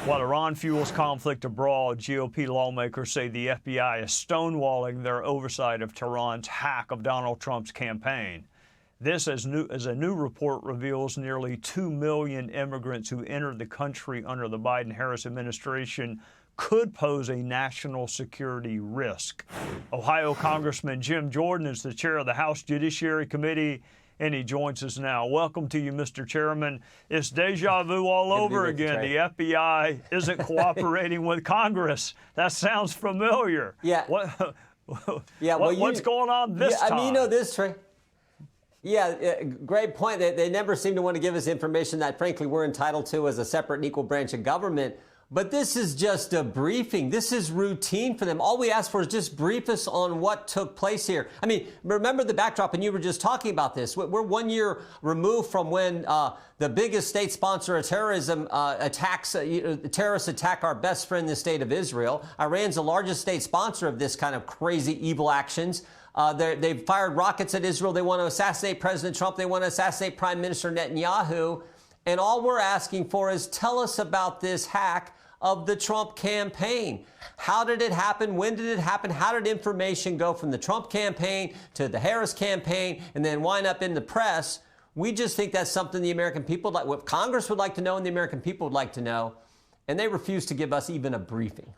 While Iran fuels conflict abroad, GOP lawmakers say the FBI is stonewalling their oversight of Tehran's hack of Donald Trump's campaign. This, as a new report reveals, nearly 2 million immigrants who entered the country under the Biden-Harris administration could pose a national security risk. Ohio Congressman Jim Jordan is the chair of the House Judiciary Committee, and he joins us now. Welcome to you, Mr. Chairman. It's deja vu all over again. The FBI isn't cooperating with Congress. That sounds familiar. Yeah. What's going on this time? I mean, you know this, Trey. Yeah, great point. They never seem to want to give us information that, frankly, we're entitled to as a separate and equal branch of government. But this is just a briefing. This is routine for them. All we ask for is just brief us on what took place here. I mean, remember the backdrop, and you were just talking about this. We're 1 year removed from when the biggest state sponsor of terrorism terrorists attack our best friend, the state of Israel. Iran's the largest state sponsor of this kind of crazy, evil actions. They've fired rockets at Israel. They want to assassinate President Trump. They want to assassinate Prime Minister Netanyahu. And all we're asking for is tell us about this hack of the Trump campaign. How did it happen? When did it happen? How did information go from the Trump campaign to the Harris campaign and then wind up in the press? We just think that's something the American people, what Congress would like to know and the American people would like to know. And they refuse to give us even a briefing.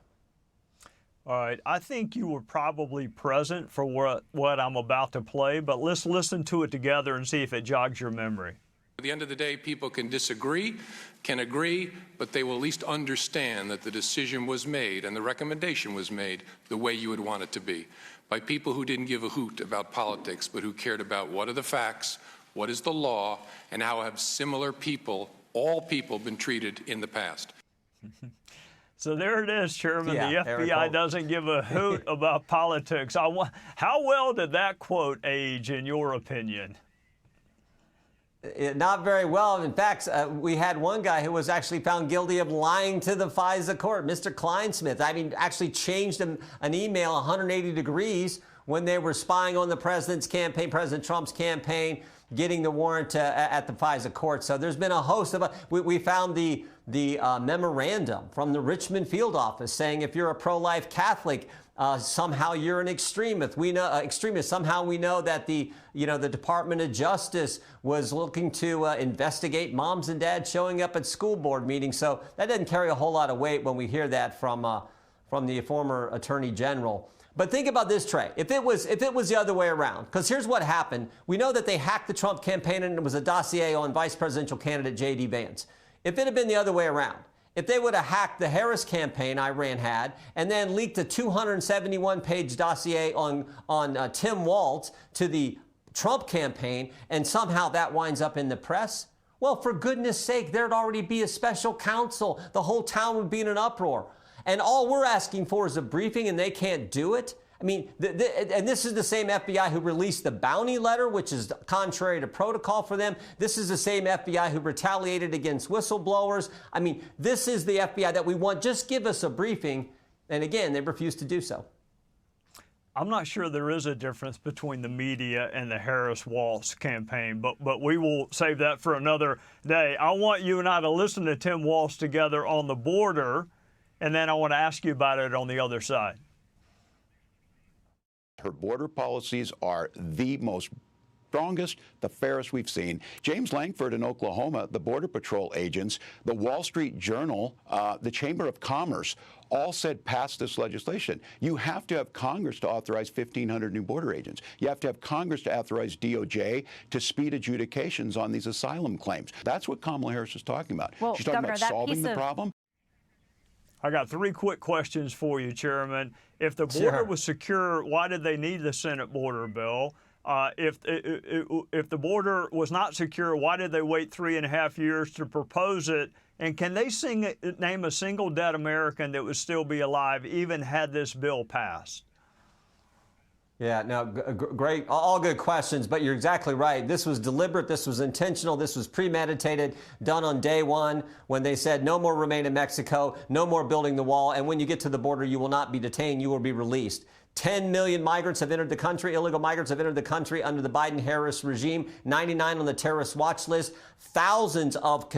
All right. I think you were probably present for what I'm about to play, but let's listen to it together and see if it jogs your memory. At the end of the day, people can disagree, can agree, but they will at least understand that the decision was made and the recommendation was made the way you would want it to be, by people who didn't give a hoot about politics, but who cared about what are the facts, what is the law, and how have similar people, all people, been treated in the past. So there it is, Chairman. The FBI doesn't give a hoot about politics. How well did that quote age, in your opinion? Not very well. In fact, we had one guy who was actually found guilty of lying to the FISA court, Mr. Kleinsmith. I mean, actually changed an email 180 degrees when they were spying on the president's campaign, President Trump's campaign, getting the warrant at the FISA court. So there's been a host of we found the memorandum from the Richmond field office saying if you're a pro-life Catholic, somehow you're an extremist. We know extremist. Somehow we know that the Department of Justice was looking to investigate moms and dads showing up at school board meetings. So that doesn't carry a whole lot of weight when we hear that from the former Attorney General. But think about this, Trey. If it was the other way around, because here's what happened. We know that they hacked the Trump campaign and it was a dossier on vice presidential candidate J.D. Vance. If it had been the other way around, if they would have hacked the Harris campaign Iran had and then leaked a 271-page dossier on Tim Walz to the Trump campaign and somehow that winds up in the press, well, for goodness sake, there'd already be a special counsel. The whole town would be in an uproar. And all we're asking for is a briefing, and they can't do it. I mean, and this is the same FBI who released the bounty letter, which is contrary to protocol for them. This is the same FBI who retaliated against whistleblowers. I mean, this is the FBI that we want. Just give us a briefing. And again, they refuse to do so. I'm not sure there is a difference between the media and the Harris-Walz campaign, but we will save that for another day. I want you and I to listen to Tim Walz together on the border, and then I want to ask you about it on the other side. Her border policies are the most strongest, the fairest we've seen. James Langford in Oklahoma, the Border Patrol agents, the Wall Street Journal, the Chamber of Commerce, all said pass this legislation. You have to have Congress to authorize 1,500 new border agents. You have to have Congress to authorize DOJ to speed adjudications on these asylum claims. That's what Kamala Harris is talking about. Well, She's talking Governor, about solving the problem. I got 3 quick questions for you, Chairman. If the border was secure, why did they need the Senate border bill? If the border was not secure, why did they wait 3.5 years to propose it? And can they name a single dead American that would still be alive even had this bill passed? Yeah, no, great, all good questions, but you're exactly right. This was deliberate, this was intentional, this was premeditated, done on day one when they said no more remain in Mexico, no more building the wall, and when you get to the border, you will not be detained, you will be released. 10 million migrants have entered the country, illegal migrants have entered the country under the Biden-Harris regime, 99 on the terrorist watch list. Thousands of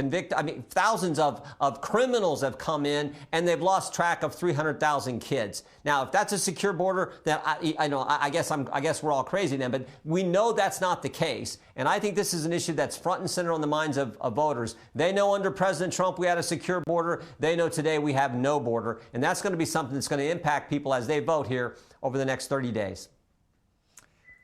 criminals have come in, and they've lost track of 300,000 kids. Now, if that's a secure border, then I guess we're all crazy then, but we know that's not the case. And I think this is an issue that's front and center on the minds of voters. They know under President Trump we had a secure border. They know today we have no border. And that's going to be something that's going to impact people as they vote here over the next 30 days.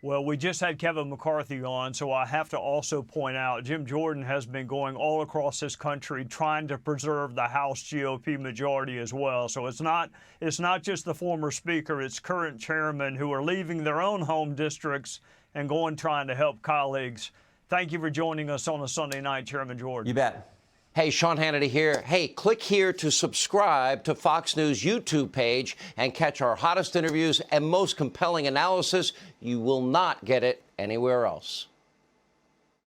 Well, we just had Kevin McCarthy on, so I have to also point out Jim Jordan has been going all across this country trying to preserve the House GOP majority as well. So it's not just the former speaker, it's current chairmen who are leaving their own home districts and going trying to help colleagues. Thank you for joining us on a Sunday night, Chairman Jordan. You bet. Hey, Sean Hannity here. Hey, click here to subscribe to Fox News YouTube page and catch our hottest interviews and most compelling analysis. You will not get it anywhere else.